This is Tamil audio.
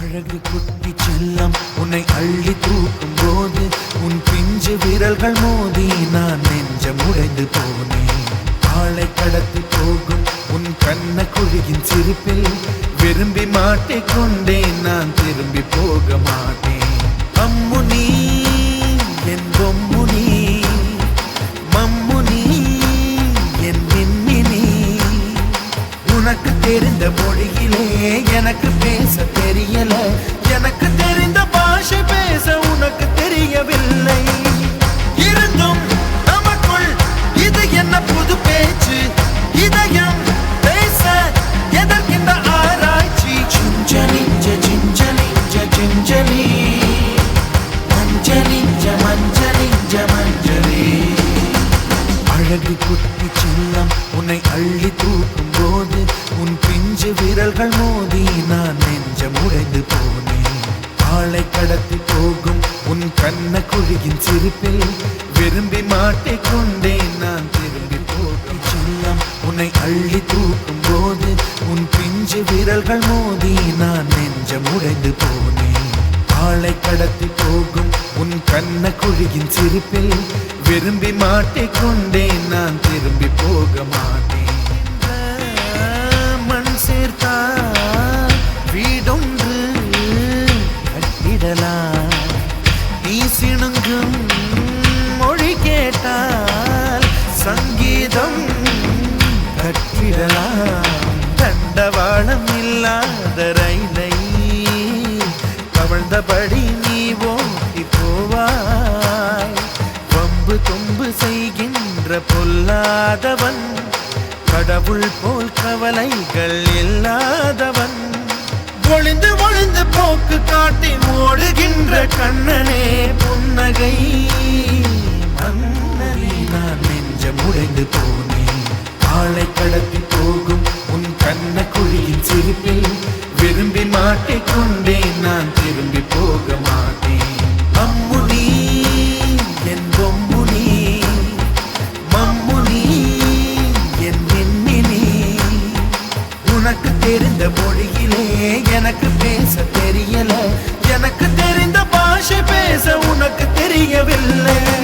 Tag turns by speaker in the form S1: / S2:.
S1: அழகு குட்டி செல்லம் உன்னை அள்ளி தூக்கும் போது உன் பிஞ்சு விரல்கள் மோதி நான் நெஞ்சம் உடைந்து போனேன். ஆளை கடத்தி போகும் உன் கண்ண குழியின் சிரிப்பில் விரும்பி மாட்டிக்கொண்டேன், நான் திரும்பி போக மாட்டேன். அம்முனி என் பொம்முனி, மம்முனி என் மின்மினி, உனக்கு தெரிந்த மொழியிலே எனக்கு பேச தெரியல, எனக்கு தெரிந்த பாஷை பேச உனக்கு தெரியவில்லை. இருந்தும் நமக்குள் இது என்ன புது பேச்சு, இதயம் பேச எதற்கின்ற ஆராய்ச்சி. Gingelly gingelly gingelly மஞ்சளி மஞ்சளி மஞ்சளி. அழகு குட்டி செல்லம் உன்னை அள்ளி தூக்கும் போது உன் பிஞ்சு விரல்கள் மோதி நான் நெஞ்சம் உடைந்து போனேன். ஆளை கடத்தி போகும் உன் கண்ண குழியின் சிரிப்பில் விரும்பி மாட்டிக்கொண்டேன், நான் திரும்பி போக. செல்லம் உன்னை அள்ளி தூக்கும் போது உன் பிஞ்சு விரல்கள் மோதி நான் நெஞ்சம் உடைந்து போனேன். ஆளை கடத்தி போகும் உன் கண்ண குழியின் சிரிப்பில் விரும்பி மாட்டிக்கொண்டேன், நான் திரும்பி போக மாட்டேன். மண் சேர்த்தா வீடொன்று கட்டிடலாம், நீ சிணுங்கும் மொழி கேட்டால் சங்கீதம் கட்டிடலாம். தண்டவாளம் இல்லாத ரயிலை கவழ்ந்தபடி நீ ஓட்டி போவாய். வம்பு தொம்பு செய்கின்ற பொல்லாதவன், கடவுள் போல் கவலைகள் இல்லாதவன். ஒளிந்து ஒளிந்து போக்கு காட்டி ஓடுகின்ற கண்ணனே புன்னகை மன்னனே. நான் நெஞ்சம் உடைந்து போனேன். ஆளை கடத்தி போகும் உன் கண்ண குழியின் சிரிப்பில் விரும்பி மாட்டிக்கொண்டேன், நான் திரும்பி போக மாட்டேன். அம்முனி என் பொம்முனி, மம்முனி என் மின்மினி, உனக்கு தெரிந்த மொழியிலே எனக்கு பேச தெரியல, எனக்கு தெரிந்த பாஷை பேச உனக்கு தெரியவில்லை.